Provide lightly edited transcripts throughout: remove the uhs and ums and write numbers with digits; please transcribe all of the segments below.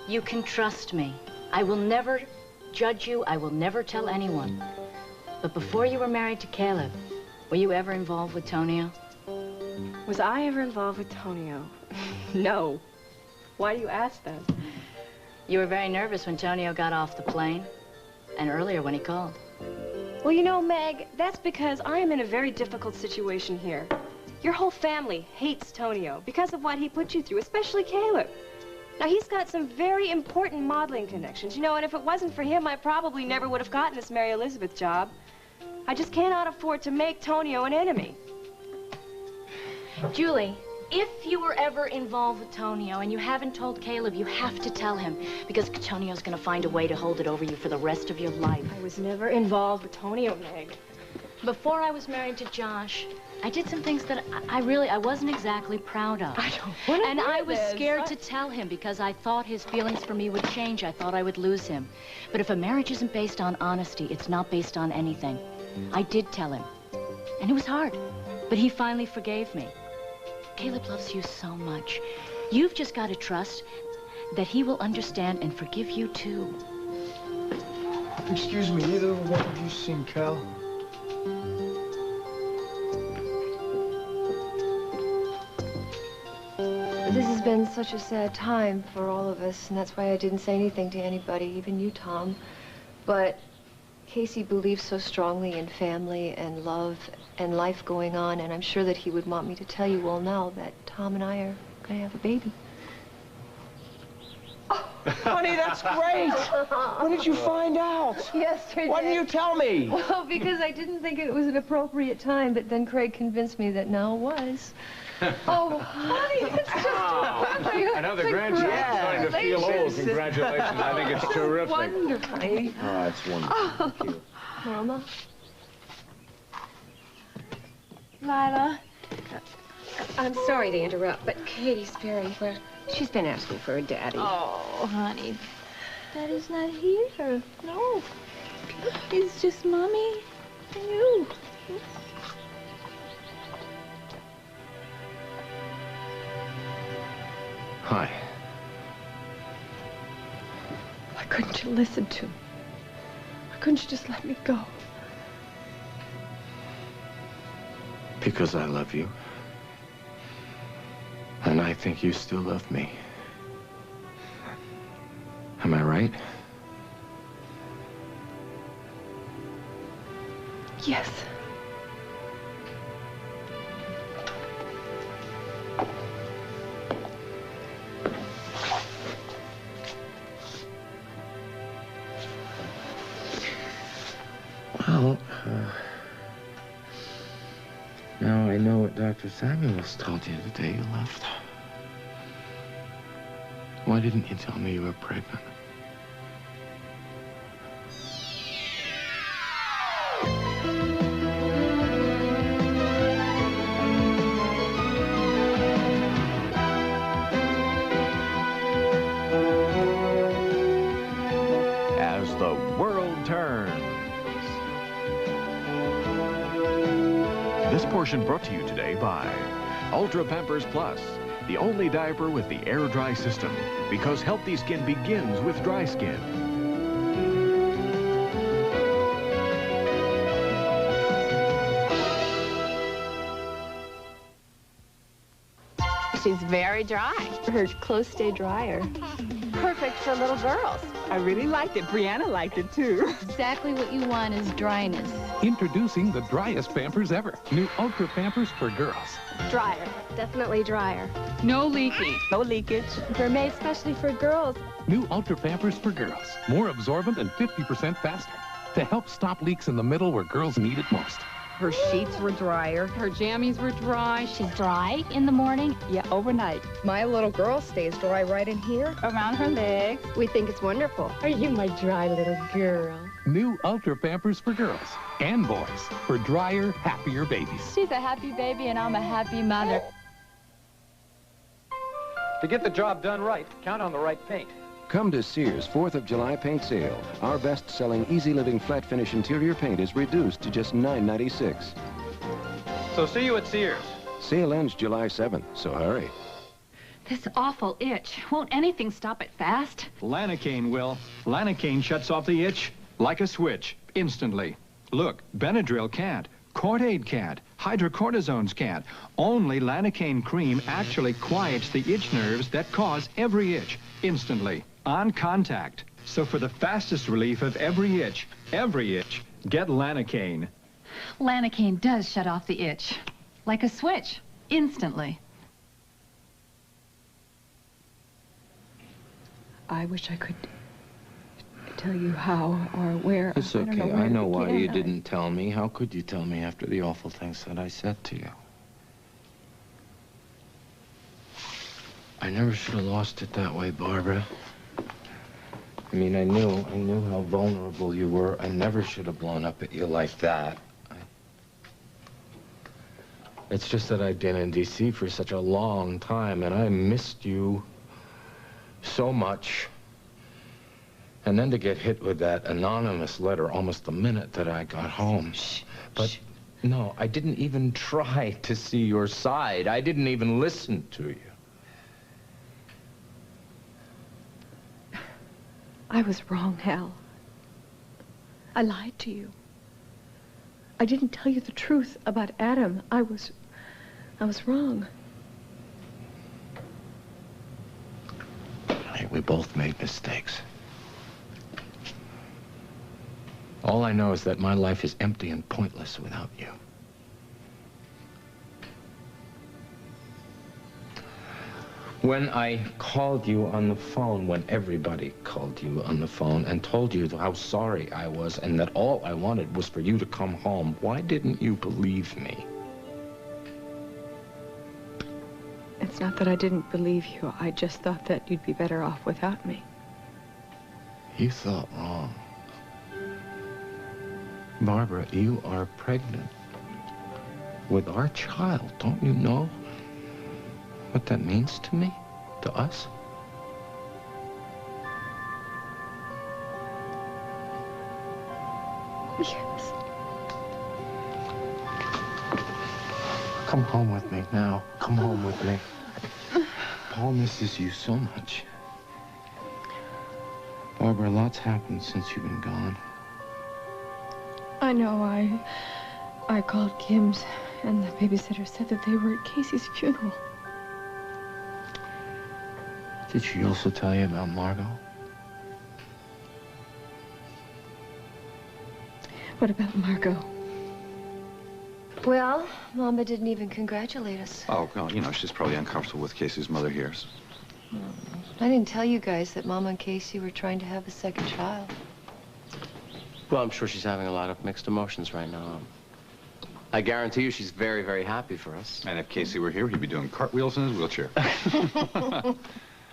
You can trust me. I will never judge you. I will never tell anyone. But before you were married to Caleb, were you ever involved with Tonio? Was I ever involved with Tonio? No. Why do you ask that? You were very nervous when Tonio got off the plane, and earlier when he called. Well, you know, Meg, that's because I am in a very difficult situation here. Your whole family hates Tonio because of what he put you through, especially Caleb. Now, he's got some very important modeling connections, you know, and if it wasn't for him, I probably never would have gotten this Mary Elizabeth job. I just cannot afford to make Tonio an enemy. Julie, if you were ever involved with Tonio and you haven't told Caleb, you have to tell him, because Tonio's gonna find a way to hold it over you for the rest of your life. I was never involved with Tonio, Meg. Before I was married to Josh, I did some things that I wasn't exactly proud of. I don't want to. And I was scared to tell him because I thought his feelings for me would change. I thought I would lose him. But if a marriage isn't based on honesty, it's not based on anything. I did tell him. And it was hard. But he finally forgave me. Caleb loves you so much. You've just got to trust that he will understand and forgive you too. Excuse me, either one of you seen Cal? This has been such a sad time for all of us, and that's why I didn't say anything to anybody, even you, Tom. But Casey believes so strongly in family and love and life going on, and I'm sure that he would want me to tell you all now that Tom and I are going to have a baby. Honey, that's great. When did you find out? Yesterday. Why didn't you tell me? Well, because I didn't think it was an appropriate time, but then Craig convinced me that now it was. Oh, honey, it's just terrific. Another grandchild starting to feel old. Congratulations. I think it's terrific. Wonderful. Oh, it's wonderful. Thank you. Mama? Lila? I'm sorry to interrupt, but Katie's very, well, she's been asking for a daddy. Oh, honey, Daddy's not here. No. It's just Mommy and you. Hi. Why couldn't you listen to me? Why couldn't you just let me go? Because I love you. And I think you still love me. Am I right? Yes. Well, now I know what Dr. Samuels told you the day you left. Why didn't you tell me you were pregnant? As the world turns. This portion brought to you today by Ultra Pampers Plus, the only diaper with the air dry system, because healthy skin begins with dry skin. She's very dry. Her clothes stay drier. Perfect for little girls. I really liked it. Brianna liked it, too. Exactly what you want is dryness. Introducing the driest Pampers ever. New Ultra Pampers for girls. Drier. Definitely drier. No leaking. No leakage. They're made especially for girls. New Ultra Pampers for girls. More absorbent and 50% faster. To help stop leaks in the middle where girls need it most. Her sheets were drier. Her jammies were dry. She's dry in the morning. Yeah, overnight. My little girl stays dry right in here. Around her legs. We think it's wonderful. Are you my dry little girl? New Ultra Pampers for girls and boys. For drier, happier babies. She's a happy baby and I'm a happy mother. To get the job done right, count on the right paint. Come to Sears' 4th of July paint sale. Our best-selling Easy Living flat finish interior paint is reduced to just $9.96. So see you at Sears. Sale ends July 7th, so hurry. This awful itch. Won't anything stop it fast? Lanacaine will. Lanacaine shuts off the itch like a switch, instantly. Look, Benadryl can't. Cordaid can't. Hydrocortisones can't. Only Lanacaine cream actually quiets the itch nerves that cause every itch, instantly, on contact. So for the fastest relief of every itch, get Lanacaine. Lanacaine does shut off the itch. Like a switch. Instantly. I wish I could tell you how or where. It's okay. I know why you didn't tell me. How could you tell me after the awful things that I said to you? I never should have lost it that way, Barbara. I mean, I knew how vulnerable you were. I never should have blown up at you like that. It's just that I've been in D.C. for such a long time, and I missed you so much. And then to get hit with that anonymous letter almost the minute that I got home. But no, I didn't even try to see your side. I didn't even listen to you. I was wrong, Hal. I lied to you. I didn't tell you the truth about Adam. I was wrong. Hey, we both made mistakes. All I know is that my life is empty and pointless without you. When I called you on the phone, when everybody called you on the phone and told you how sorry I was and that all I wanted was for you to come home, why didn't you believe me? It's not that I didn't believe you. I just thought that you'd be better off without me. You thought wrong. Barbara, you are pregnant with our child. Don't you know what that means to me, to us? Yes. Come home with me now. Come home with me. Paul misses you so much. Barbara, a lot's happened since you've been gone. I know. I called Kim's, and the babysitter said that they were at Casey's funeral. Did she also tell you about Margot? What about Margot? Well, Mama didn't even congratulate us. Oh, well, you know, she's probably uncomfortable with Casey's mother here. I didn't tell you guys that Mama and Casey were trying to have a second child. Well, I'm sure she's having a lot of mixed emotions right now. I guarantee you she's very, very happy for us. And if Casey were here, he'd be doing cartwheels in his wheelchair.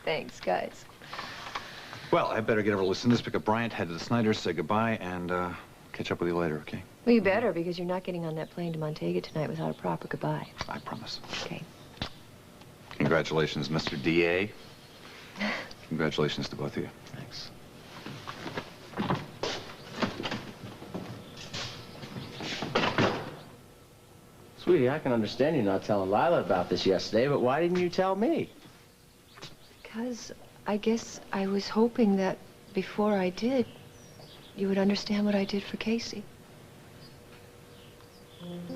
Thanks, guys. Well, I better get over to Lucinda's, pick up Bryant, head to the Snyder's, say goodbye, and catch up with you later, okay? Well, you better, because you're not getting on that plane to Montega tonight without a proper goodbye. I promise. Okay. Congratulations, Mr. D.A. Congratulations to both of you. Thanks. Sweetie, I can understand you not telling Lila about this yesterday, but why didn't you tell me? Because I guess I was hoping that before I did, you would understand what I did for Casey.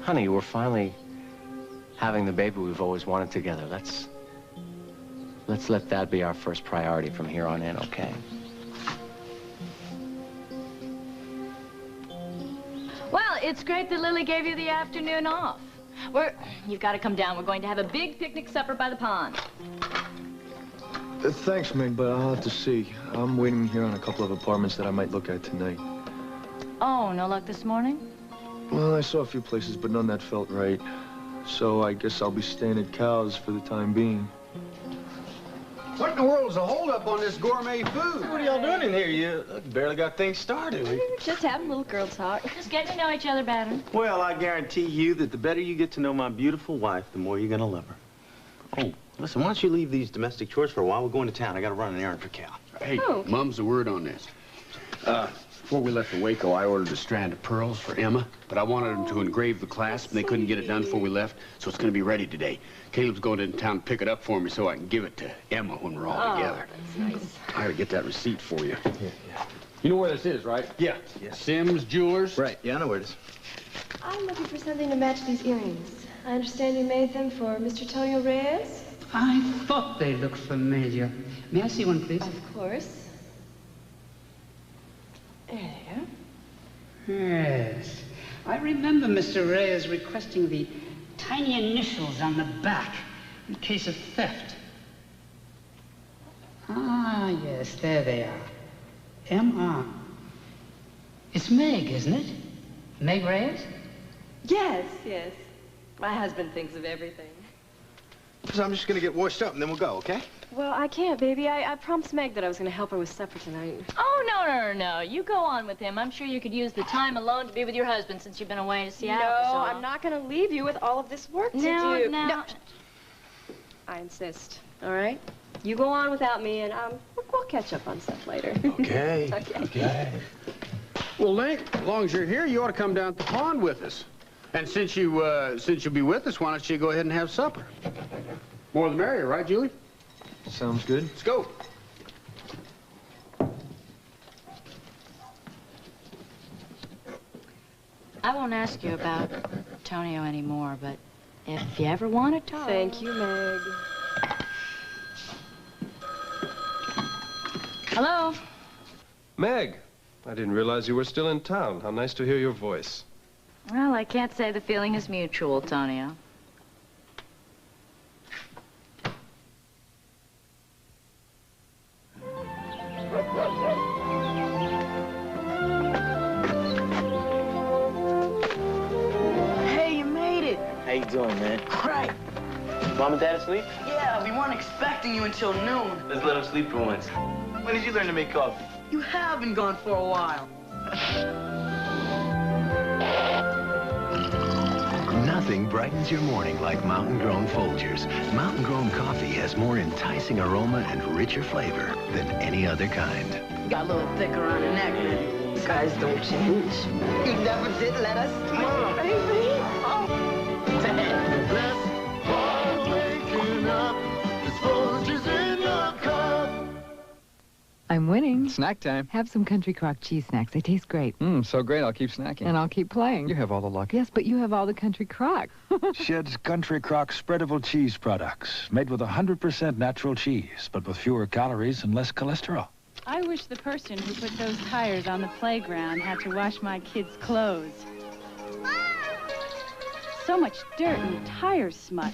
Honey, we're finally having the baby we've always wanted together. Let's let that be our first priority from here on in, okay? Well, it's great that Lily gave you the afternoon off. You've got to come down. We're going to have a big picnic supper by the pond. Thanks, Meg, but I'll have to see. I'm waiting here on a couple of apartments that I might look at tonight. Oh, no luck this morning? Well, I saw a few places, but none that felt right. So I guess I'll be staying at Cal's for the time being. What in the world is a holdup on this gourmet food? What are y'all doing in here? You barely got things started. We were just having a little girl talk. Just getting to know each other better. Well, I guarantee you that the better you get to know my beautiful wife, the more you're gonna love her. Oh, listen, why don't you leave these domestic chores for a while? We're going to town. I gotta run an errand for Cal. Hey, Oh, okay. Mum's the word on this. Before we left for Waco, I ordered a strand of pearls for Emma, but I wanted them to engrave the clasp, and they couldn't get it done before we left, so it's going to be ready today. Caleb's going into town to pick it up for me so I can give it to Emma when we're all together. That's nice. I gotta get that receipt for you. Yeah. You know where this is, right? Yeah. Sims Jewelers? Right, yeah, I know where it is. I'm looking for something to match these earrings. I understand you made them for Mr. Tonio Reyes? I thought they looked familiar. May I see one, please? Of course. There. Yes. I remember Mr. Reyes requesting the tiny initials on the back in case of theft. Ah, yes, there they are. M.R. It's Meg, isn't it? Meg Reyes? Yes, yes. My husband thinks of everything. So I'm just gonna get washed up and then we'll go, okay? Well, I can't, baby. I promised Meg that I was going to help her with supper tonight. Oh, no. You go on with him. I'm sure you could use the time alone to be with your husband since you've been away to Seattle. No, I'm not going to leave you with all of this work to do. No. I insist, all right? You go on without me, and we'll catch up on stuff later. Okay. Okay. Well, Link, as long as you're here, you ought to come down to the pond with us. And since you'll be with us, why don't you go ahead and have supper? More the merrier, right, Julie? Sounds good. Let's go. I won't ask you about Tonio anymore, but if you ever want to talk... Thank you, Meg. Hello? Meg, I didn't realize you were still in town. How nice to hear your voice. Well, I can't say the feeling is mutual, Tonio. Hey, you made it. How you doing, man? All right. Mom and Dad asleep? Yeah, we weren't expecting you until noon. Let's let them sleep for once. When did you learn to make coffee? You have been gone for a while. Nothing brightens your morning like mountain-grown Folgers. Mountain-grown coffee has more enticing aroma and richer flavor than any other kind. Got a little thicker on the neck. You guys don't change. You never did let us. Come on, baby. Oh. I'm winning. Snack time. Have some Country Crock cheese snacks. They taste great. So great, I'll keep snacking. And I'll keep playing. You have all the luck. Yes, but you have all the Country Crock. Shed's Country Crock spreadable cheese products. Made with 100% natural cheese, but with fewer calories and less cholesterol. I wish the person who put those tires on the playground had to wash my kids' clothes. So much dirt and tire smut.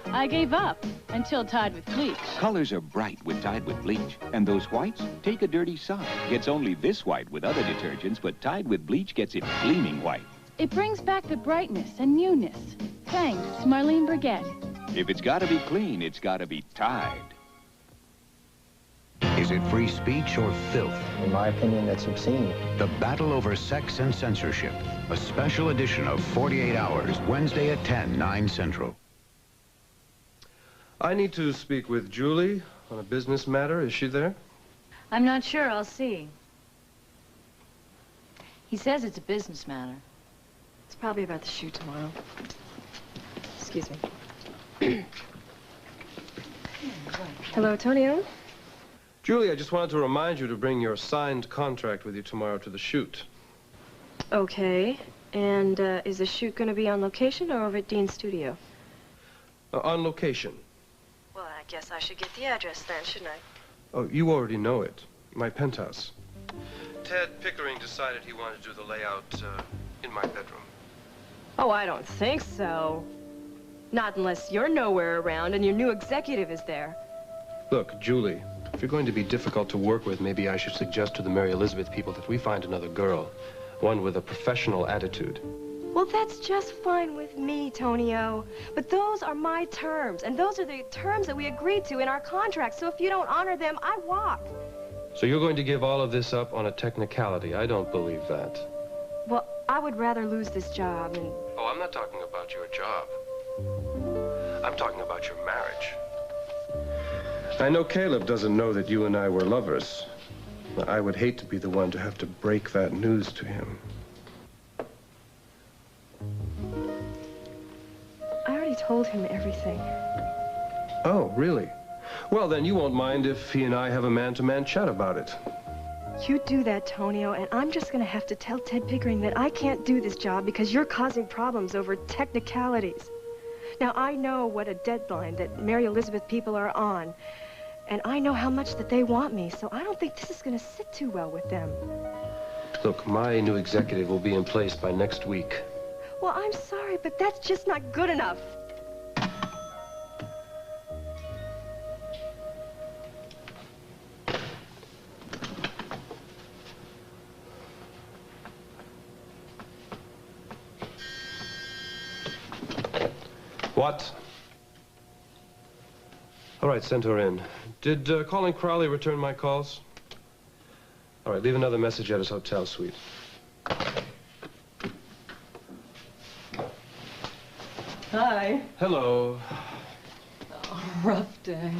I gave up until Tide with bleach. Colors are bright with Tide with bleach. And those whites? Take a dirty sock. Gets only this white with other detergents, but Tide with bleach gets it gleaming white. It brings back the brightness and newness. Thanks, Marlene Brigette. If it's gotta be clean, it's gotta be Tide. Is it free speech or filth? In my opinion, it's obscene. The battle over sex and censorship. A special edition of 48 Hours, Wednesday at 10, 9 Central. I need to speak with Julie on a business matter. Is she there? I'm not sure. I'll see. He says it's a business matter. It's probably about the shoot tomorrow. Excuse me. Hello, Tonio? Julie, I just wanted to remind you to bring your signed contract with you tomorrow to the shoot. Okay. And is the shoot going to be on location or over at Dean's studio? On location. Well, I guess I should get the address then, shouldn't I? Oh, you already know it. My penthouse. Ted Pickering decided he wanted to do the layout in my bedroom. Oh, I don't think so. Not unless you're nowhere around and your new executive is there. Look, Julie, if you're going to be difficult to work with, maybe I should suggest to the Mary Elizabeth people that we find another girl. One with a professional attitude. Well, that's just fine with me, Tonio. But those are my terms, and those are the terms that we agreed to in our contract. So if you don't honor them, I walk. So you're going to give all of this up on a technicality? I don't believe that. Well, I would rather lose this job and... Oh, I'm not talking about your job. I'm talking about your marriage. I know Caleb doesn't know that you and I were lovers. I would hate to be the one to have to break that news to him. I already told him everything. Oh, really? Well, then you won't mind if he and I have a man-to-man chat about it. You do that, Tonio, and I'm just gonna have to tell Ted Pickering that I can't do this job because you're causing problems over technicalities. Now, I know what a deadline that Mary Elizabeth people are on, and I know how much that they want me, so I don't think this is gonna sit too well with them. Look, my new executive will be in place by next week. Well, I'm sorry, but that's just not good enough. What? All right, send her in. Did Colin Crowley return my calls? All right, leave another message at his hotel suite. Hi. Hello. Oh, rough day.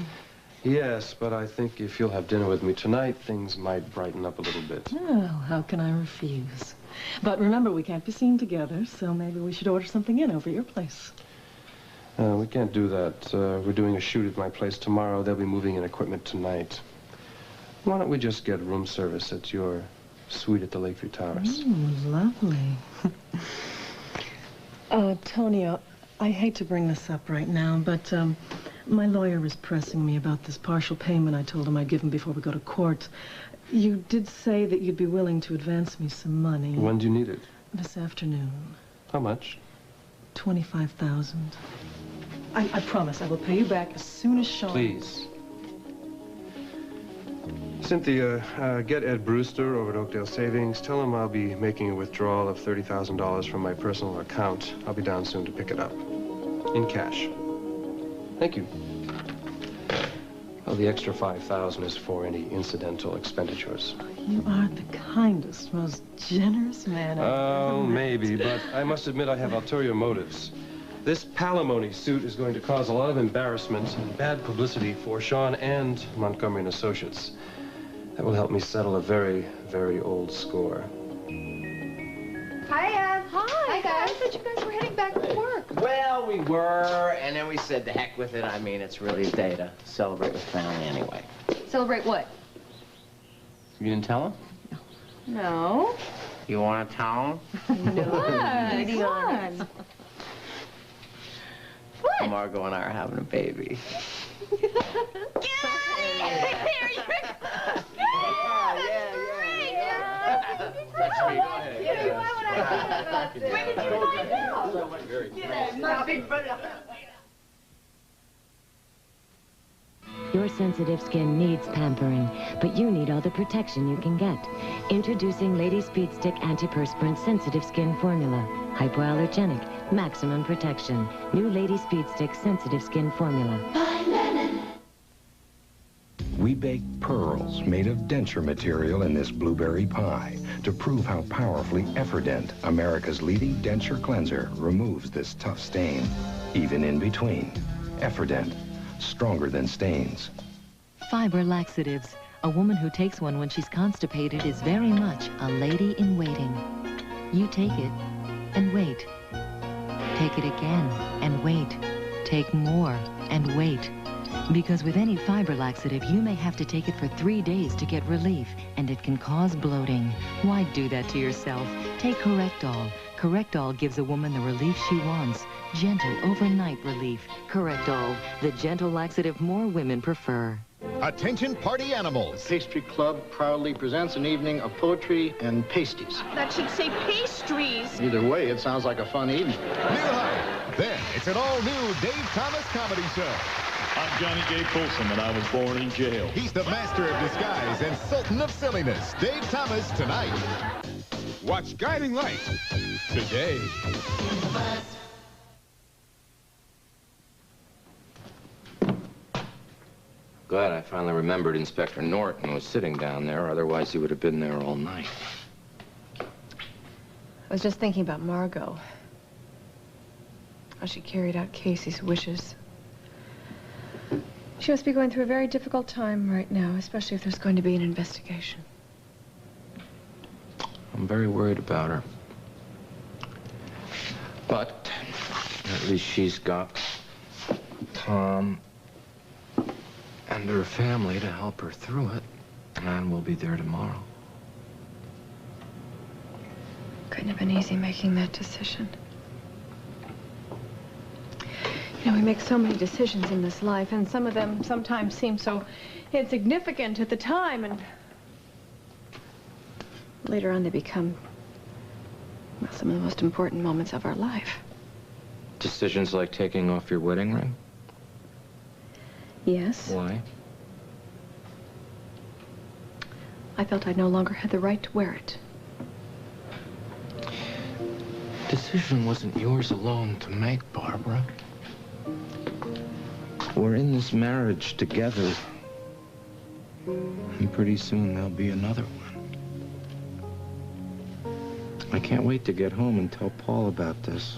Yes, but I think if you'll have dinner with me tonight, things might brighten up a little bit. Oh, how can I refuse? But remember, we can't be seen together, so maybe we should order something in over at your place. We can't do that. We're doing a shoot at my place tomorrow. They'll be moving in equipment tonight. Why don't we just get room service at your suite at the Lakeview Towers? Lovely. Tonio, I hate to bring this up right now, but my lawyer is pressing me about this partial payment I told him I'd give him before we go to court. You did say that you'd be willing to advance me some money. When do you need it? This afternoon. How much? $25,000. I promise I will pay you back as soon as Sean... Please. Cynthia, get Ed Brewster over at Oakdale Savings. Tell him I'll be making a withdrawal of $30,000 from my personal account. I'll be down soon to pick it up. In cash. Thank you. Well, the extra $5,000 is for any incidental expenditures. You are the kindest, most generous man I've ever met. Maybe, but I must admit I have ulterior motives. This palimony suit is going to cause a lot of embarrassment and bad publicity for Sean and Montgomery & Associates. That will help me settle a very, very old score. Hi, Ed. Hi, guys. I thought you guys were heading back to work. Well, we were, and then we said the heck with it. I mean, it's really a day to celebrate with family anyway. Celebrate what? You didn't tell him? No. You want to tell him? What? What? Margot and I are having a baby. Your sensitive skin needs pampering, but you need all the protection you can get. Introducing Lady Speed Stick Antiperspirant Sensitive Skin Formula. Hypoallergenic, maximum protection. New Lady Speed Stick Sensitive Skin Formula. We baked pearls made of denture material in this blueberry pie to prove how powerfully Efferdent, America's leading denture cleanser, removes this tough stain, even in between. Efferdent, stronger than stains. Fiber laxatives. A woman who takes one when she's constipated is very much a lady in waiting. You take it and wait. Take it again and wait. Take more and wait. Because with any fiber laxative, you may have to take it for 3 days to get relief, and it can cause bloating. Why do that to yourself? Take Correctol. Correctol gives a woman the relief she wants. Gentle, overnight relief. Correctol, the gentle laxative more women prefer. Attention party animals. The Pastry Club proudly presents an evening of poetry and pasties. That should say pastries. Either way, it sounds like a fun evening. New height. Then it's an all-new Dave Thomas comedy show. I'm Johnny J. Folsom, and I was born in jail. He's the master of disguise and sultan of silliness. Dave Thomas tonight. Watch Guiding Light today. Glad I finally remembered Inspector Norton was sitting down there, otherwise he would have been there all night. I was just thinking about Margot. How she carried out Casey's wishes. She must be going through a very difficult time right now, especially if there's going to be an investigation. I'm very worried about her. But at least she's got Tom and her family to help her through it. And we'll be there tomorrow. Couldn't have been easy making that decision. You know, we make so many decisions in this life, and some of them sometimes seem so insignificant at the time, and later on they become, well, some of the most important moments of our life. Decisions like taking off your wedding ring? Yes. Why? I felt I no longer had the right to wear it. Decision wasn't yours alone to make, Barbara. We're in this marriage together. And pretty soon there'll be another one. I can't wait to get home and tell Paul about this.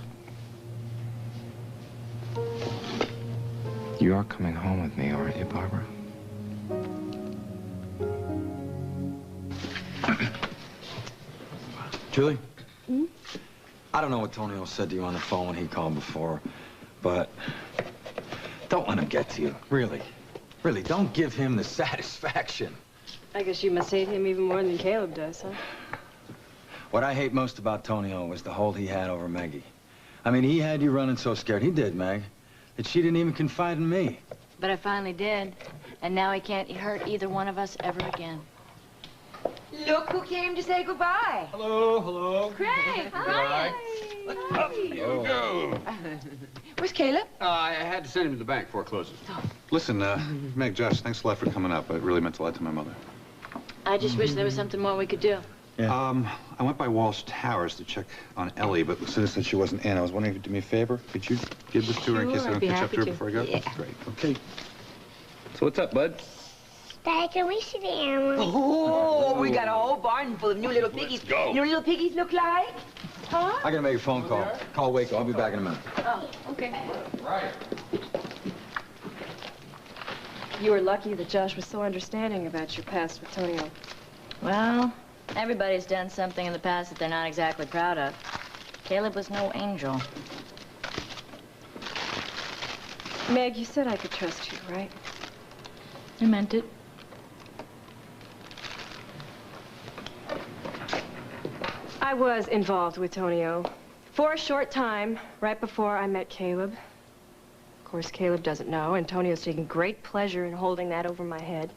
You are coming home with me, aren't you, Barbara? Julie? Hmm? I don't know what Tonio said to you on the phone when he called before, but don't let him get to you. Really. Really, don't give him the satisfaction. I guess you must hate him even more than Caleb does, huh? What I hate most about Tonio was the hold he had over Maggie. I mean, he had you running so scared. He did, Meg. That she didn't even confide in me. But I finally did. And now he can't hurt either one of us ever again. Look who came to say goodbye. Hello, hello. Craig, hi. Up you go. Where's Caleb? I had to send him to the bank before it closes. Listen, Meg, Josh, thanks a lot for coming up. It really meant a lot to my mother. I just wish there was something more we could do. Yeah. I went by Walsh Towers to check on Ellie, but Lucinda said she wasn't in. I was wondering if you'd do me a favor. Could you give this to her in case I don't catch up to her before I go? Yeah. Great. Okay. So what's up, bud? Dad, can we see the animals? Oh, we got a whole barn full of new little piggies. Let's go. You know what little piggies look like? Huh? I gotta make a phone call. Call Waco. I'll be back in a minute. Oh, okay. Right. You were lucky that Josh was so understanding about your past with Tonio. Well, everybody's done something in the past that they're not exactly proud of. Caleb was no angel. Meg, you said I could trust you, right? I meant it. I was involved with Tonio for a short time, right before I met Caleb. Of course, Caleb doesn't know, and Tonio's taking great pleasure in holding that over my head.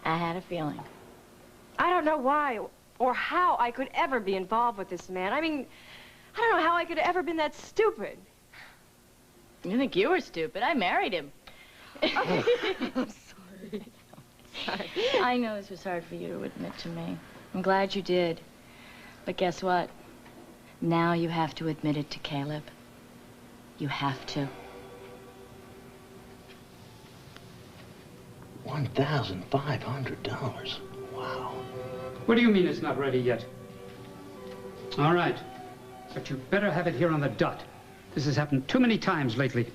I had a feeling. I don't know why or how I could ever be involved with this man. I mean, I don't know how I could have ever been that stupid. You think you were stupid? I married him. I'm sorry. Sorry. I know this was hard for you to admit to me. I'm glad you did. But guess what? Now you have to admit it to Caleb. You have to. $1,500. Wow. What do you mean it's not ready yet? All right. But you better have it here on the dot. This has happened too many times lately.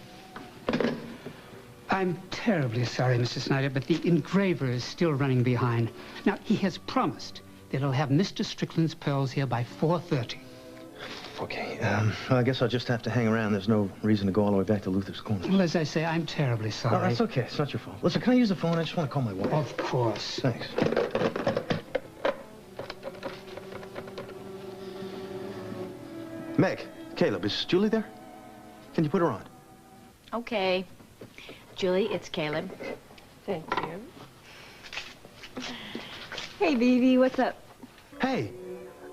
I'm terribly sorry, Mrs. Snyder, but the engraver is still running behind. Now, he has promised that he'll have Mr. Strickland's pearls here by 4:30. Okay, well, I guess I'll just have to hang around. There's no reason to go all the way back to Luther's Corner. Well, as I say, I'm terribly sorry. No, that's okay. It's not your fault. Listen, can I use the phone? I just want to call my wife. Of course. Thanks. Meg, Caleb, is Julie there? Can you put her on? Okay. Julie, it's Caleb. Thank you. Hey, Vivi, what's up? Hey.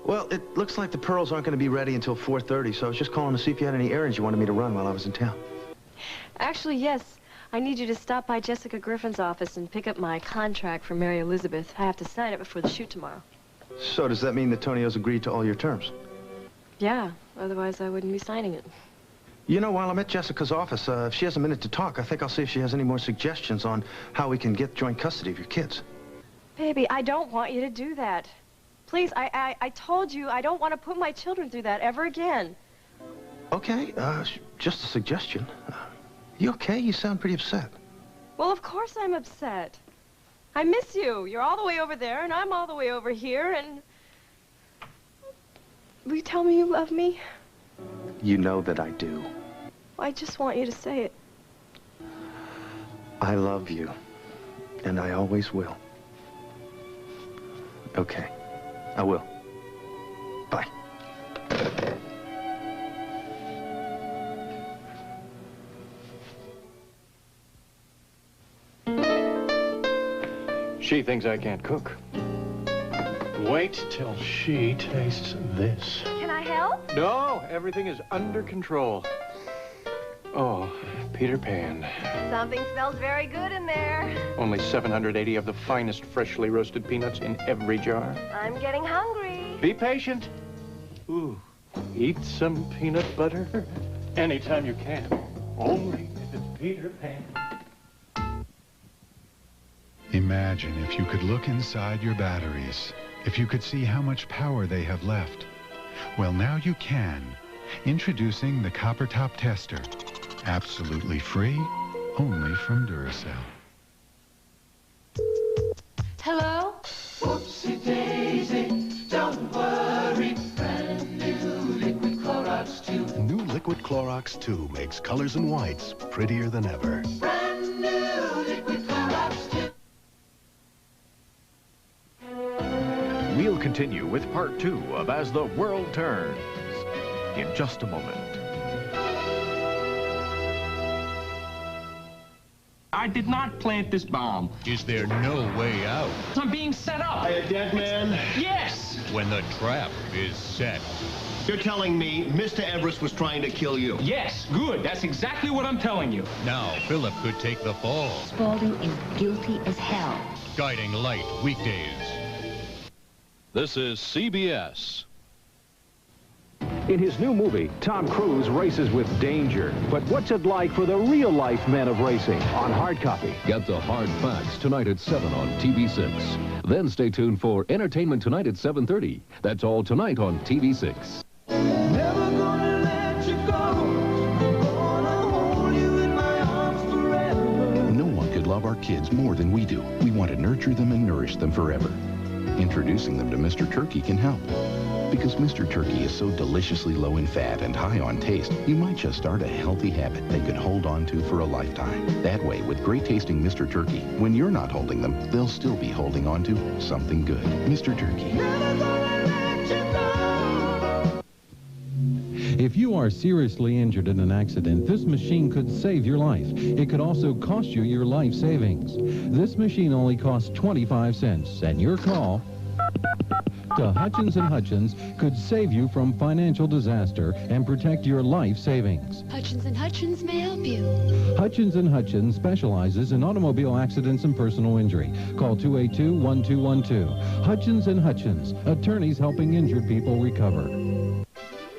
Well, it looks like the pearls aren't going to be ready until 4:30, so I was just calling to see if you had any errands you wanted me to run while I was in town. Actually, yes. I need you to stop by Jessica Griffin's office and pick up my contract for Mary Elizabeth. I have to sign it before the shoot tomorrow. So does that mean that Tonio's agreed to all your terms? Yeah, otherwise I wouldn't be signing it. You know, while I'm at Jessica's office, if she has a minute to talk, I think I'll see if she has any more suggestions on how we can get joint custody of your kids. Baby, I don't want you to do that. Please, I told you I don't want to put my children through that ever again. Okay, just a suggestion. You okay? You sound pretty upset. Well, of course I'm upset. I miss you. You're all the way over there, and I'm all the way over here, and Will you tell me you love me? You know that I do. I just want you to say it. I love you, and I always will. Okay, I will. Bye. She thinks I can't cook. Wait till she tastes this. Can I help? No, everything is under control. Oh, Peter Pan. Something smells very good in there. Only 780 of the finest freshly roasted peanuts in every jar. I'm getting hungry. Be patient. Ooh, eat some peanut butter anytime you can. Only if it's Peter Pan. Imagine if you could look inside your batteries, if you could see how much power they have left. Well, now you can. Introducing the Copper Top Tester. Absolutely free, only from Duracell. Hello? Whoopsie daisy, don't worry. Brand new Liquid Clorox 2. New Liquid Clorox 2 makes colors and whites prettier than ever. Brand new Liquid Clorox 2. We'll continue with part 2 of As the World Turns in just a moment. I did not plant this bomb. Is there no way out? I'm being set up. Are you a dead man? Yes. When the trap is set. You're telling me Mr. Everest was trying to kill you? Yes, good. That's exactly what I'm telling you. Now, Philip could take the fall. Spaulding is guilty as hell. Guiding Light, weekdays. This is CBS. In his new movie, Tom Cruise races with danger. But what's it like for the real-life men of racing on hard copy? Get the hard facts tonight at 7 on TV6. Then stay tuned for Entertainment Tonight at 7:30. That's all tonight on TV6. Never gonna let you go. I'm gonna hold you in my arms forever. No one could love our kids more than we do. We want to nurture them and nourish them forever. Introducing them to Mr. Turkey can help. Because Mr. Turkey is so deliciously low in fat and high on taste, you might just start a healthy habit they could hold on to for a lifetime. That way, with great-tasting Mr. Turkey, when you're not holding them, they'll still be holding on to something good. Mr. Turkey. If you are seriously injured in an accident, this machine could save your life. It could also cost you your life savings. This machine only costs 25 cents, and your call to Hutchins & Hutchins could save you from financial disaster and protect your life savings. Hutchins & Hutchins may help you. Hutchins & Hutchins specializes in automobile accidents and personal injury. Call 282-1212. Hutchins & Hutchins, attorneys helping injured people recover.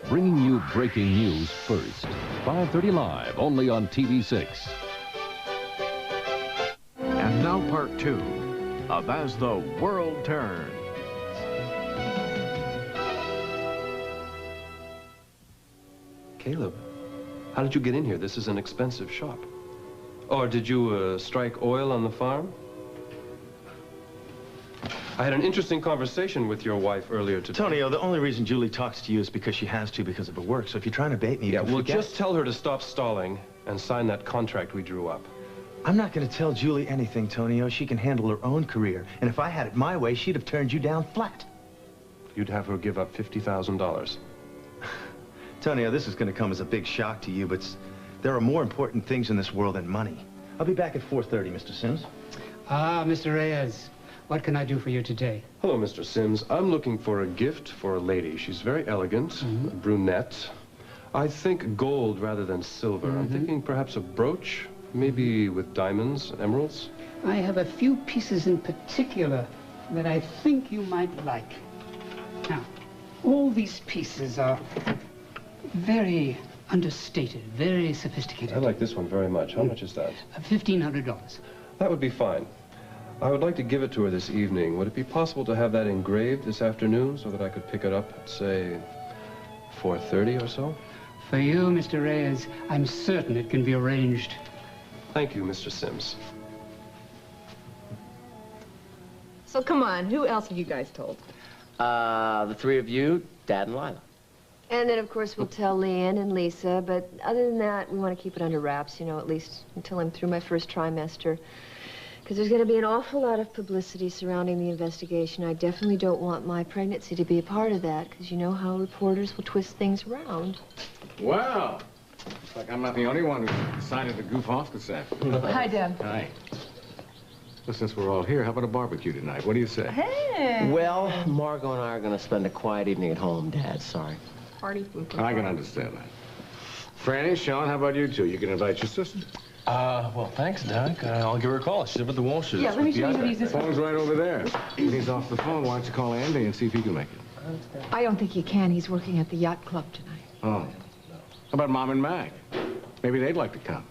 Bringing you breaking news first. 5:30 live, only on TV6. And now part 2 of As the World Turns. Caleb, how did you get in here? This is an expensive shop. Or did you strike oil on the farm? I had an interesting conversation with your wife earlier today. Tonio, the only reason Julie talks to you is because she has to because of her work. So if you're trying to bait me, yeah, well, just tell her to stop stalling and sign that contract we drew up. I'm not going to tell Julie anything, Tonio. She can handle her own career. And if I had it my way, she'd have turned you down flat. You'd have her give up $50,000. Tonio, this is going to come as a big shock to you, but there are more important things in this world than money. I'll be back at 4:30, Mr. Sims. Ah, Mr. Reyes. What can I do for you today? Hello, Mr. Sims. I'm looking for a gift for a lady. She's very elegant, a brunette. I think gold rather than silver. I'm thinking perhaps a brooch, maybe with diamonds, emeralds. I have a few pieces in particular that I think you might like. Now, all these pieces are very understated, very sophisticated. I like this one very much. How much is that? $1,500. That would be fine. I would like to give it to her this evening. Would it be possible to have that engraved this afternoon so that I could pick it up at, say, 4:30 or so? For you, Mr. Reyes, I'm certain it can be arranged. Thank you, Mr. Sims. So come on, who else have you guys told? The three of you, Dad and Lila. And then, of course, we'll tell Leanne and Lisa, but other than that, we want to keep it under wraps, you know, at least until I'm through my first trimester. Because there's going to be an awful lot of publicity surrounding the investigation. I definitely don't want my pregnancy to be a part of that, because you know how reporters will twist things around. Well, looks like I'm not the only one who decided to goof off this afternoon. Hi, Deb. Hi. Well, since we're all here, how about a barbecue tonight? What do you say? Hey! Well, Margot and I are going to spend a quiet evening at home, Dad. Sorry. Party food. I can understand that. Franny, Sean, how about you two? You can invite your sister? Well, thanks, Doc. I'll give her a call. She's up at the Walsh's. Yeah, let me show you how to use this. Phone's right over there. When he's off the phone, why don't you call Andy and see if he can make it? I don't think he can. He's working at the yacht club tonight. Oh. How about Mom and Mag? Maybe they'd like to come.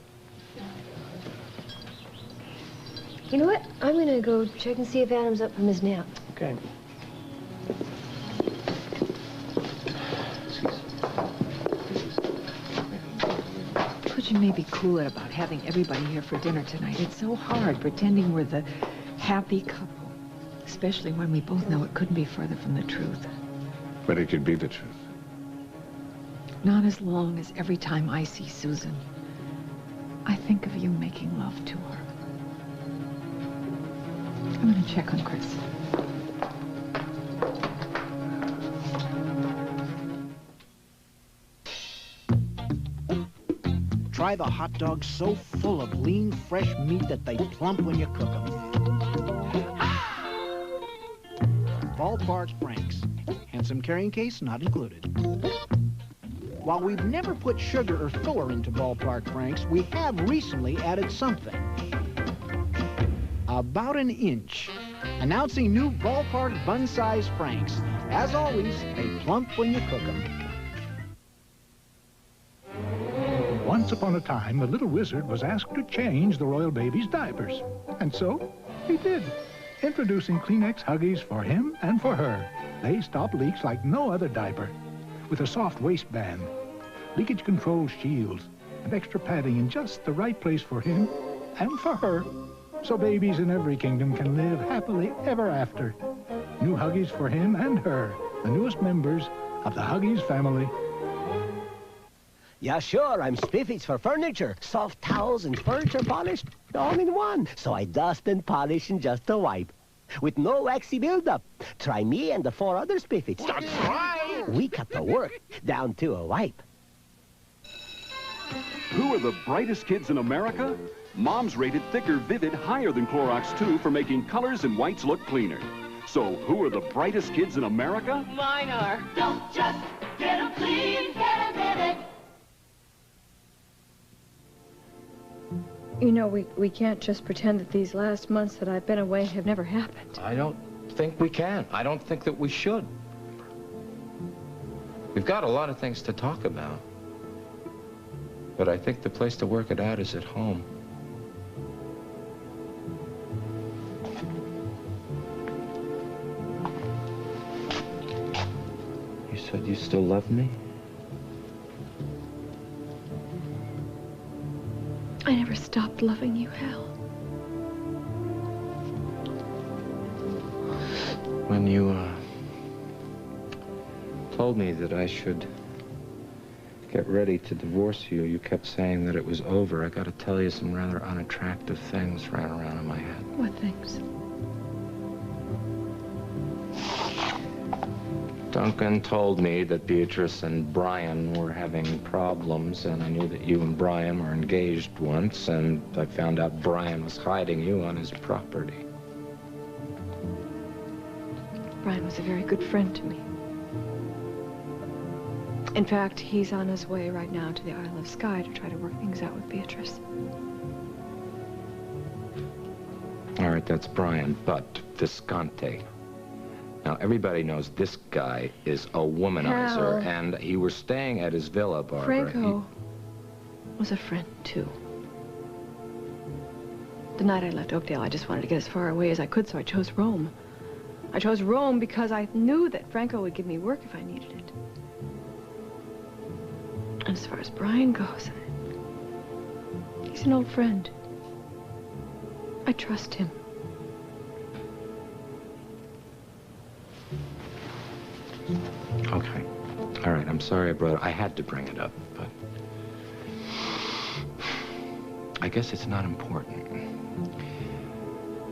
You know what? I'm going to go check and see if Adam's up from his nap. Okay. Pujin may be cool about having everybody here for dinner tonight. It's so hard pretending we're the happy couple, especially when we both know it couldn't be further from the truth. But it could be the truth. Not as long as every time I see Susan, I think of you making love to her. I'm going to check on Chris. Try the hot dogs so full of lean, fresh meat that they plump when you cook them. Ballpark Franks. Handsome carrying case not included. While we've never put sugar or filler into Ballpark Franks, we have recently added something. About an inch. Announcing new Ballpark bun-size Franks. As always, they plump when you cook them. Once upon a time, the little wizard was asked to change the royal baby's diapers. And so, he did. Introducing Kleenex Huggies for him and for her. They stop leaks like no other diaper. With a soft waistband, leakage control shields, and extra padding in just the right place for him and for her. So babies in every kingdom can live happily ever after. New Huggies for him and her, the newest members of the Huggies family. Yeah, sure, I'm Spiffy's for furniture. Soft towels and furniture polish, all in one. So I dust and polish in just a wipe. With no waxy buildup. Try me and the 4 other Spiffys. That's right! We cut the work down to a wipe. Who are the brightest kids in America? Mom's rated thicker, vivid, higher than Clorox 2 for making colors and whites look cleaner. So, who are the brightest kids in America? Mine are. Don't just get them clean, get them vivid. You know, we can't just pretend that these last months that I've been away have never happened. I don't think we can. I don't think that we should. We've got a lot of things to talk about. But I think the place to work it out is at home. You said you still love me? I never stopped loving you, Hal. When you, told me that I should get ready to divorce you, you kept saying that it was over. I gotta tell you, some rather unattractive things ran around in my head. What things? Duncan told me that Beatrice and Brian were having problems, and I knew that you and Brian were engaged once, and I found out Brian was hiding you on his property. Brian was a very good friend to me. In fact, he's on his way right now to the Isle of Skye to try to work things out with Beatrice. All right, that's Brian, but Visconti. Now, everybody knows this guy is a womanizer, Hal. and he was staying at his villa, Barbara. Franco was a friend, too. The night I left Oakdale, I just wanted to get as far away as I could, so I chose Rome. I chose Rome because I knew that Franco would give me work if I needed it. And as far as Brian goes, he's an old friend. I trust him. Okay. All right, I'm sorry I had to bring it up, but I guess it's not important.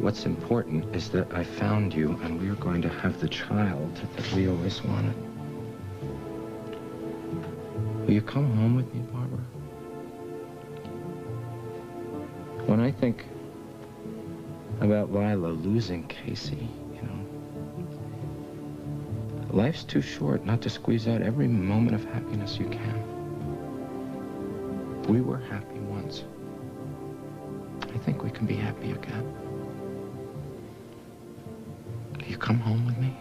What's important is that I found you and we're going to have the child that we always wanted. Will you come home with me, Barbara? When I think about Lila losing Casey, you know, life's too short not to squeeze out every moment of happiness you can. We were happy once. I think we can be happy again. Will you come home with me?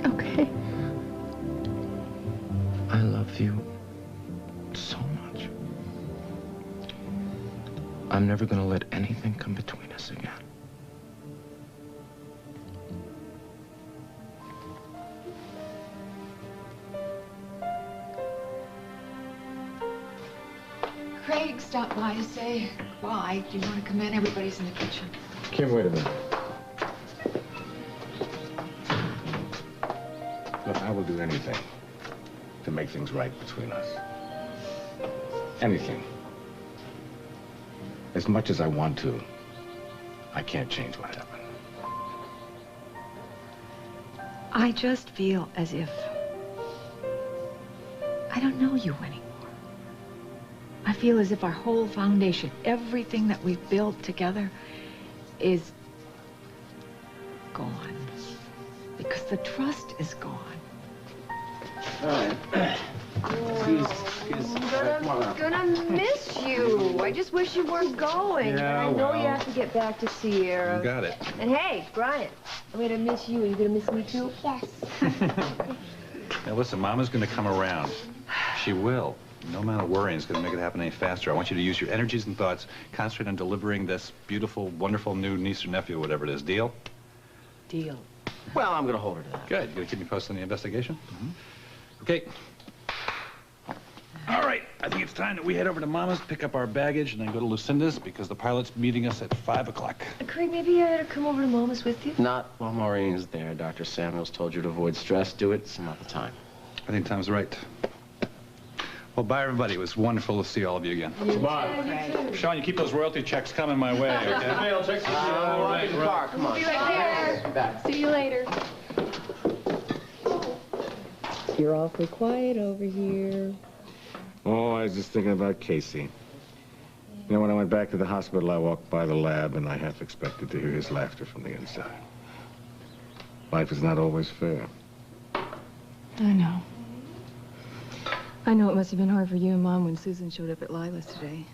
Okay. I love you so much. I'm never gonna let anything come between us again. Craig stopped by to say goodbye. Do you want to come in? Everybody's in the kitchen. Kim, wait a minute. Look, I will do anything to make things right between us. Anything. As much as I want to, I can't change what happened. I just feel as if I don't know you anymore. I feel as if our whole foundation, everything that we've built together, is gone. Because the trust is gone. All right. I'm gonna miss you. I just wish you weren't going. Yeah, I know well. you have to get back to Sierra. You got it. And hey, Brian, I'm gonna miss you. Are you gonna miss me too? Yes. Now listen, Mama's gonna come around. She will. No amount of worrying is gonna make it happen any faster. I want you to use your energies and thoughts, concentrate on delivering this beautiful, wonderful new niece or nephew, whatever it is. Deal? Deal. Well, I'm gonna hold her to that. Good. You gonna keep me posted on the investigation? Okay. All right. I think it's time that we head over to Mama's, pick up our baggage, and then go to Lucinda's because the pilot's meeting us at 5 o'clock. Craig, maybe I ought to come over to Mama's with you? Not while Maureen's there. Dr. Samuels told you to avoid stress. Do it some other time. I think time's right. Well, bye, everybody. It was wonderful to see all of you again. Come on. Sean, you keep those royalty checks coming my way, okay? Mail checks. All right, in the car. Come on. Be right there. Back. See you later. You're awfully quiet over here. Oh, I was just thinking about Casey. You know, when I went back to the hospital, I walked by the lab, and I half expected to hear his laughter from the inside. Life is not always fair. I know. I know it must have been hard for you and Mom when Susan showed up at Lila's today.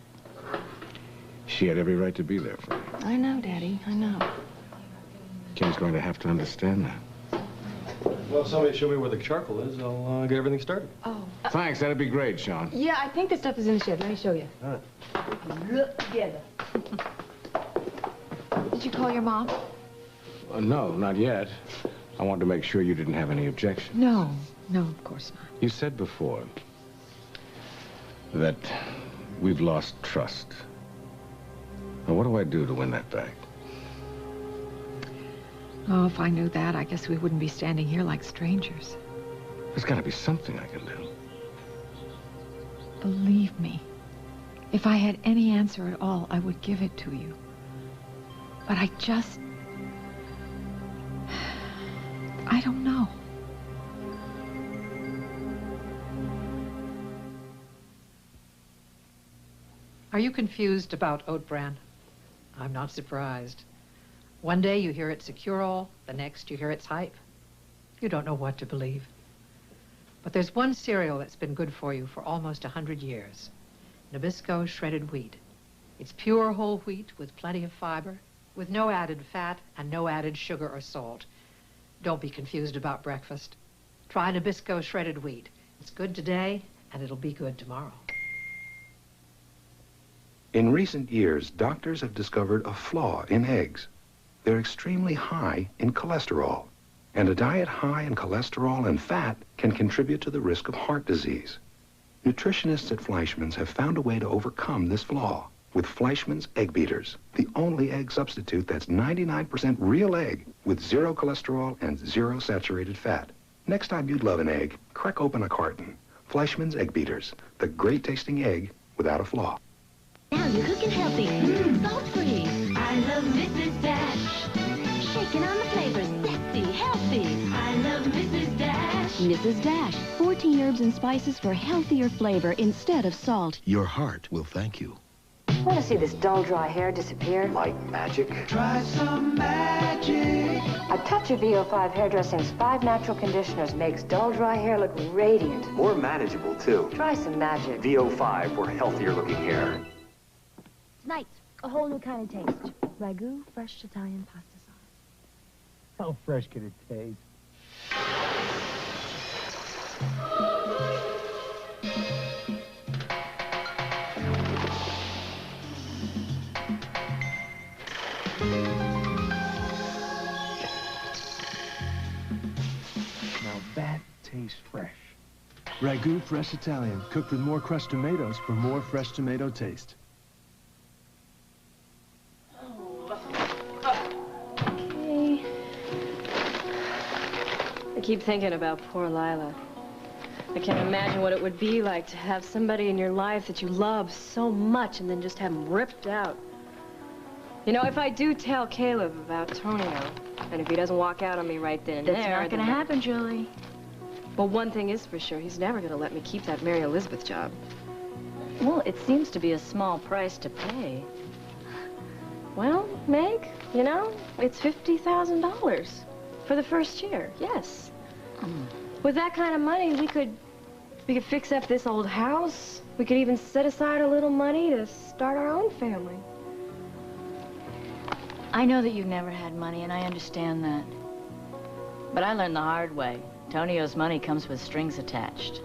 She had every right to be there for me. I know, Daddy. I know. Kim's going to have to understand that. Well, if somebody show me where the charcoal is, I'll get everything started. Oh. Thanks, that'd be great, Sean. Yeah, I think the stuff is in the shed. Let me show you. All right. Look together. Did you call your mom? No, not yet. I wanted to make sure you didn't have any objections. No, of course not. You said before that we've lost trust. Now, what do I do to win that back? Oh, if I knew that, I guess we wouldn't be standing here like strangers. There's got to be something I can do. Believe me, if I had any answer at all, I would give it to you. But I don't know. Are you confused about oat bran? I'm not surprised. One day you hear it's a cure-all, the next you hear it's hype. You don't know what to believe. But there's one cereal that's been good for you for almost 100 years. Nabisco shredded wheat. It's pure whole wheat with plenty of fiber, with no added fat and no added sugar or salt. Don't be confused about breakfast. Try Nabisco shredded wheat. It's good today, and it'll be good tomorrow. In recent years, doctors have discovered a flaw in eggs. They're extremely high in cholesterol, and a diet high in cholesterol and fat can contribute to the risk of heart disease. Nutritionists at Fleischmann's have found a way to overcome this flaw. with Fleischmann's Egg Beaters, the only egg substitute that's 99% real egg with 0 cholesterol and 0 saturated fat. Next time you'd love an egg, crack open a carton. Fleischmann's Egg Beaters, the great tasting egg without a flaw. Now you're cooking healthy, salt-free. I love Mrs. Dash. Shaking on the flavors, sexy, healthy. I love Mrs. Dash. Mrs. Dash, 14 herbs and spices for healthier flavor instead of salt. Your heart will thank you. Want to see this dull, dry hair disappear? Like magic? Try some magic. A touch of VO5 Hairdressing's 5 natural conditioners makes dull, dry hair look radiant. More manageable, too. Try some magic. VO5 for healthier looking hair. Tonight, a whole new kind of taste. Ragu fresh Italian pasta sauce. How fresh could it taste? Now that tastes fresh. Ragu fresh Italian, cooked with more crushed tomatoes for more fresh tomato taste. Okay. I keep thinking about poor Lila. I can't imagine what it would be like to have somebody in your life that you love so much and then just have them ripped out. You know, if I do tell Caleb about Tonio, and if he doesn't walk out on me right then and there... That's not gonna happen, Julie. Well, one thing is for sure, he's never gonna let me keep that Mary Elizabeth job. Well, it seems to be a small price to pay. Well, Meg, you know, it's $50,000 for the first year, yes. With that kind of money, we could fix up this old house. We could even set aside a little money to start our own family. I know that you've never had money, and I understand that. But I learned the hard way. Tonio's money comes with strings attached.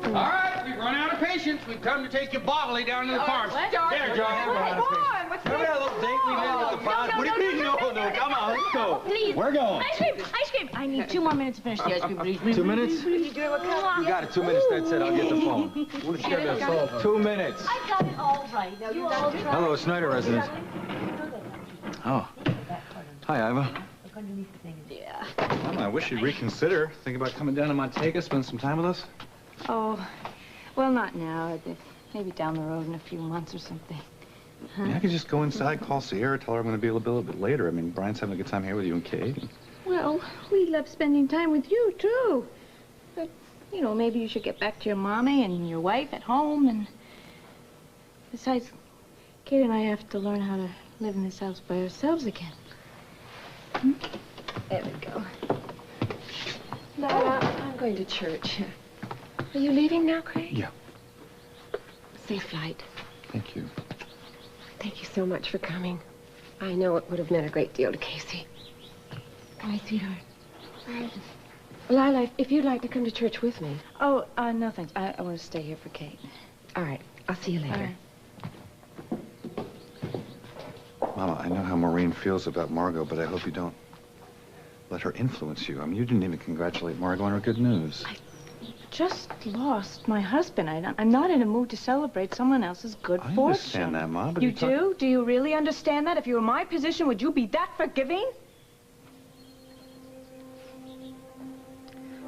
All right, we've run out of patience. We've come to take you bodily down to the farm. what? There, John. Remember that little date we had at the farm? What do you mean? No, come on, let's go. Please. We're going. Ice cream! Ice cream! I need 2 more minutes to finish the ice cream, please. 2 minutes? You got it. 2 minutes. That's it. I'll get the phone. We'll just get that solved. 2 minutes. I got it all right. You all try. Hello, Snyder residence. Oh. Hi, Iva. Yeah. Mama, I wish you'd reconsider. Think about coming down to Montega, spend some time with us? Oh, well, not now. Maybe down the road in a few months or something. I mean, I could just go inside, call Sierra, tell her I'm going to be a little bit later. I mean, Brian's having a good time here with you and Kate. Well, we love spending time with you, too. But, you know, maybe you should get back to your mommy and your wife at home. And besides, Kate and I have to learn how to live in this house by ourselves again. There we go. Lila, I'm going to church. Are you leaving now, Craig? Yeah. Safe flight. Thank you. Thank you so much for coming. I know it would have meant a great deal to Casey. Bye, sweetheart. Lila, if you'd like to come to church with me. Oh, no, thanks. I want to stay here for Kate. All right. I'll see you later. All right. Mama, I know how Maureen feels about Margot, but I hope you don't let her influence you. I mean, you didn't even congratulate Margot on her good news. I just lost my husband. I'm not in a mood to celebrate someone else's good fortune. I understand that, Mom, but you do? Do you really understand that? If you were in my position, would you be that forgiving?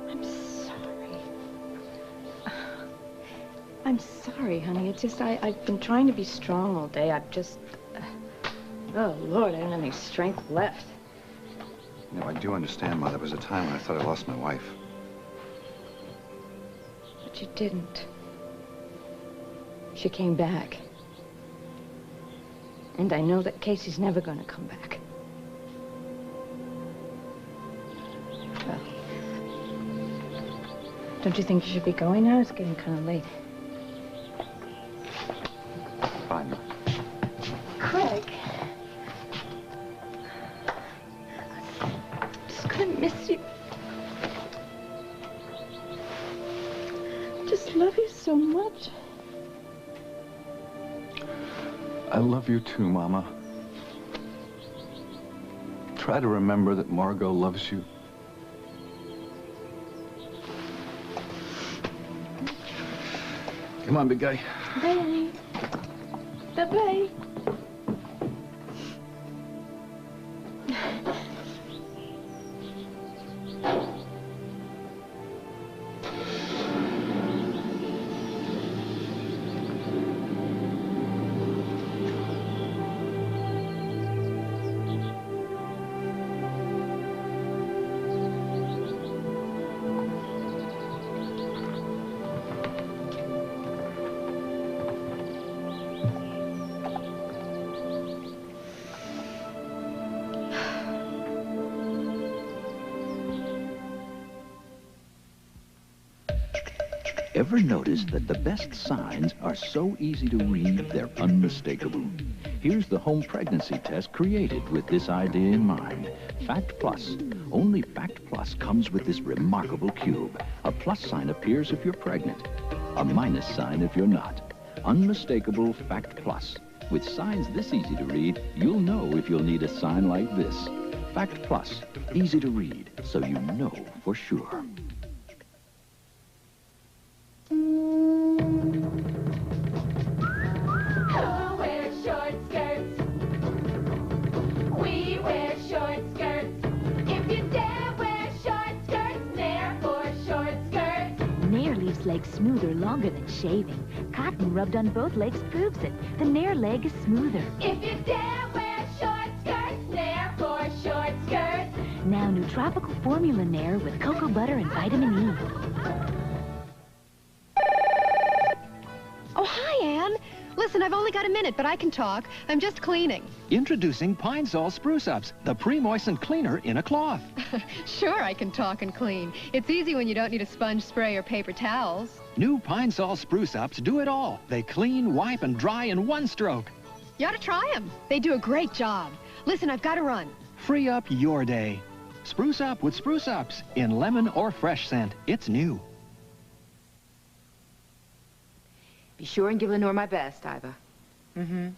I'm sorry. I'm sorry, honey. It's just I've been trying to be strong all day. I've just... oh, Lord, I don't have any strength left. You know, I do understand, Ma. There was a time when I thought I lost my wife. But you didn't. She came back. And I know that Casey's never going to come back. Well, don't you think you should be going now? It's getting kind of late. Fine. Craig. Just gonna miss you. Just love you so much. I love you too, Mama. Try to remember that Margot loves you. Come on, big guy. Bye. Bye-bye. Ever notice that the best signs are so easy to read, they're unmistakable? Here's the home pregnancy test created with this idea in mind. Fact Plus. Only Fact Plus comes with this remarkable cube. A plus sign appears if you're pregnant. A minus sign if you're not. Unmistakable Fact Plus. With signs this easy to read, you'll know if you'll need a sign like this. Fact Plus. Easy to read, so you know for sure. Who wears short skirts? We wear short skirts. If you dare wear short skirts, Nair for short skirts. Nair leaves legs smoother longer than shaving. Cotton rubbed on both legs proves it. The Nair leg is smoother. If you dare wear short skirts, Nair for short skirts. Now new tropical formula Nair with cocoa butter and vitamin E. Oh, hi, Anne. Listen, I've only got a minute, but I can talk. I'm just cleaning. Introducing Pine Sol Spruce Ups, the pre-moistened cleaner in a cloth. Sure, I can talk and clean. It's easy when you don't need a sponge spray or paper towels. New Pine Sol Spruce Ups do it all. They clean, wipe, and dry in one stroke. You ought to try them. They do a great job. Listen, I've got to run. Free up your day. Spruce up with Spruce Ups in lemon or fresh scent. It's new. Be sure and give Lenore my best, Iva. Mm-hmm.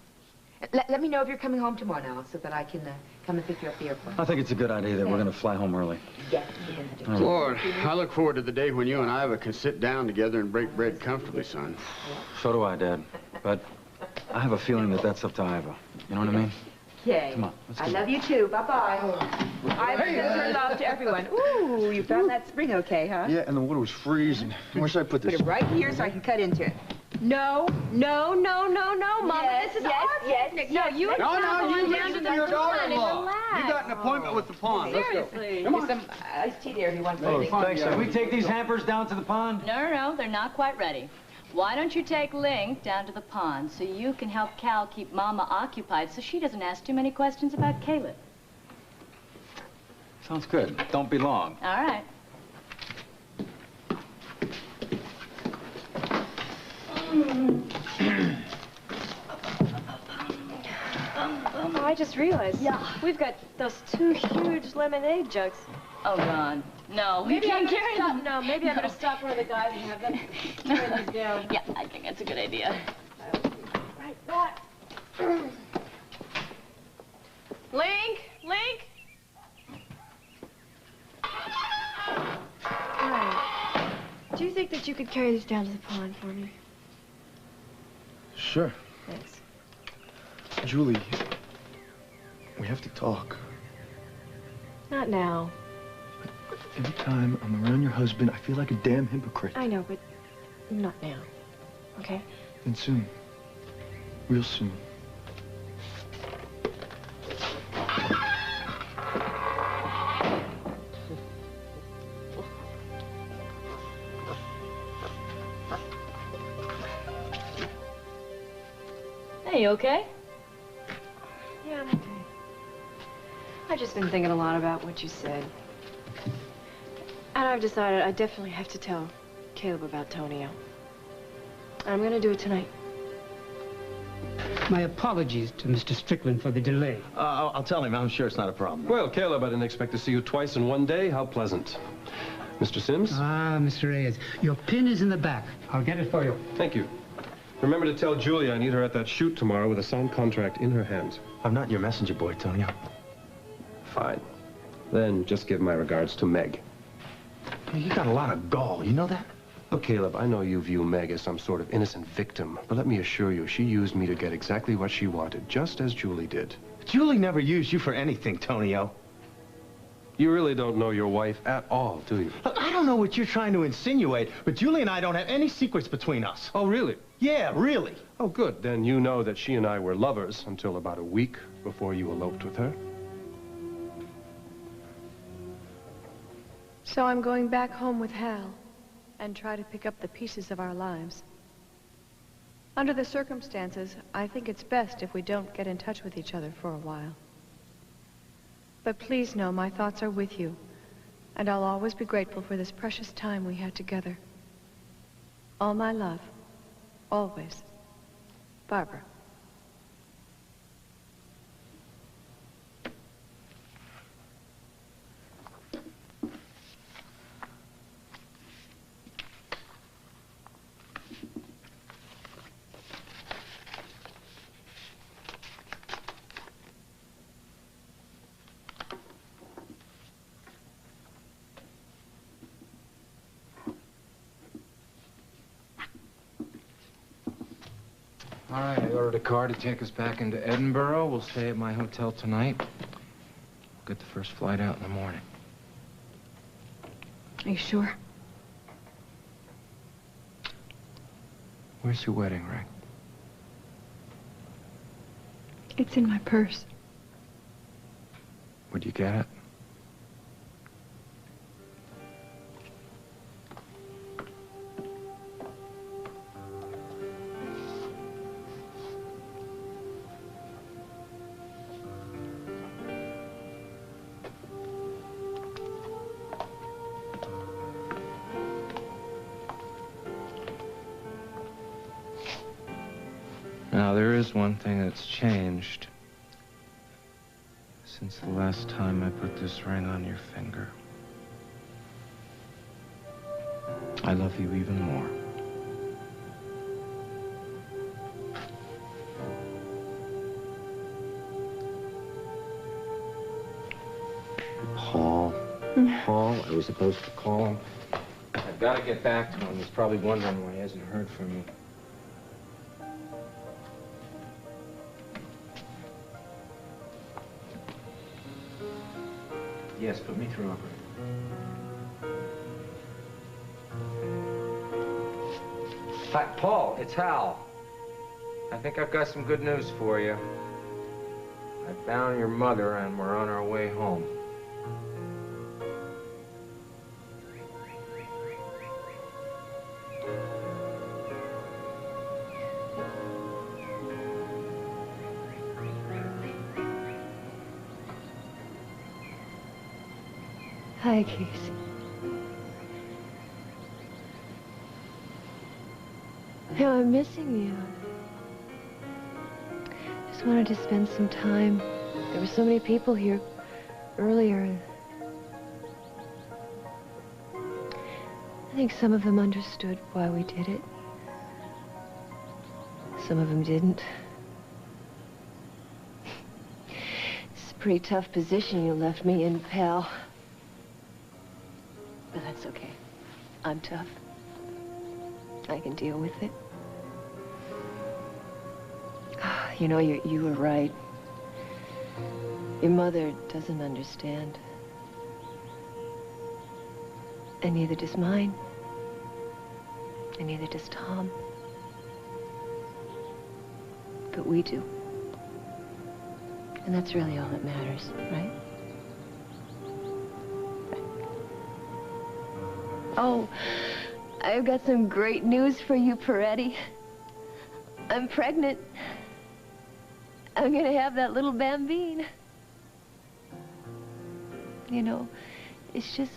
Let me know if you're coming home tomorrow now so that I can come and pick you up at the airport. I think it's a good idea that we're going to fly home early. Yeah. Lord, I look forward to the day when you and Iva can sit down together and break bread comfortably, son. So do I, Dad. But I have a feeling that that's up to Iva. You know what I mean? Okay. Come on, let's go. I love you too. Bye-bye. Iva sends her love to everyone. Ooh, you found that spring okay, huh? Yeah, and the water was freezing. Where should I put this? Put it right here so I can cut into it. No, no, no, no, no, Mama. Yes, this is yes, our yes, picnic. yes, No, you yes. and No, Papa no, you went down listen to to your the pond and daughter-in-law. relax. You got an appointment with the pond. Let's go. Seriously. Come on. Some iced tea there if you want Oh, something. thanks. Can we take these hampers down to the pond? No, they're not quite ready. Why don't you take Link down to the pond so you can help Cal keep Mama occupied so she doesn't ask too many questions about Caleb? Sounds good. Don't be long. All right. Oh, I just realized. Yeah. We've got those 2 huge lemonade jugs. Oh, God. No, we can't carry them. No, maybe I better stop one of the guys and have them carry these down. Yeah, I think that's a good idea. Right back. Link! Link! Right. Do you think that you could carry this down to the pond for me? Sure. Thanks. Julie, we have to talk. Not now. Every time I'm around your husband, I feel like a damn hypocrite. I know, but not now. Okay? And soon. Real soon. Hey, you okay? Yeah, I'm okay. I've just been thinking a lot about what you said. And I've decided I definitely have to tell Caleb about Tonio. And I'm gonna do it tonight. My apologies to Mr. Strickland for the delay. I'll tell him. I'm sure it's not a problem. Well, Caleb, I didn't expect to see you twice in one day. How pleasant. Mr. Sims? Ah, Mr. Reyes, your pin is in the back. I'll get it for you. Thank you. Remember to tell Julia I need her at that shoot tomorrow with a signed contract in her hands. I'm not your messenger boy, Tonio. Fine. Then just give my regards to Meg. You got a lot of gall, you know that? Look, Caleb, I know you view Meg as some sort of innocent victim, but let me assure you, she used me to get exactly what she wanted, just as Julie did. Julie never used you for anything, Tonio. You really don't know your wife at all, do you? Look, I don't know what you're trying to insinuate, but Julie and I don't have any secrets between us. Oh, really? Yeah, really. Oh, good. Then you know that she and I were lovers until about a week before you eloped with her. So I'm going back home with Hal and try to pick up the pieces of our lives. Under the circumstances, I think it's best if we don't get in touch with each other for a while. But please know my thoughts are with you, and I'll always be grateful for this precious time we had together. All my love, always, Barbara. All right, I ordered a car to take us back into Edinburgh. We'll stay at my hotel tonight. We'll get the first flight out in the morning. Are you sure? Where's your wedding ring? It's in my purse. Where'd you get it? Now, there is one thing that's changed since the last time I put this ring on your finger. I love you even more. Paul. Paul, I was supposed to call him. I've got to get back to him. He's probably wondering why he hasn't heard from me. Yes, put me through, operator. Hi, Paul, it's Hal. I think I've got some good news for you. I found your mother and we're on our way home. Hi, Casey. Now I'm missing you. Just wanted to spend some time. There were so many people here earlier. I think some of them understood why we did it. Some of them didn't. It's a pretty tough position you left me in, pal. But that's okay. I'm tough. I can deal with it. You know, you were right. Your mother doesn't understand. And neither does mine. And neither does Tom. But we do. And that's really all that matters, right? Oh, I've got some great news for you, Peretti. I'm pregnant. I'm gonna have that little bambine. You know, it's just...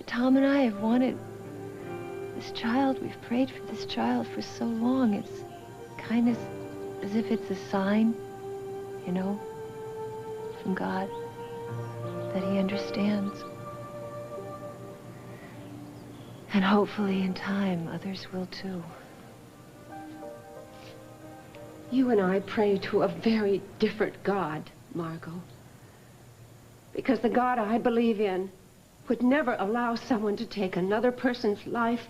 Tom and I have wanted this child. We've prayed for this child for so long. It's kind of as if it's a sign, you know, from God, that he understands. And hopefully in time, others will too. You and I pray to a very different God, Margot. Because the God I believe in would never allow someone to take another person's life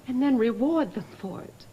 and then reward them for it.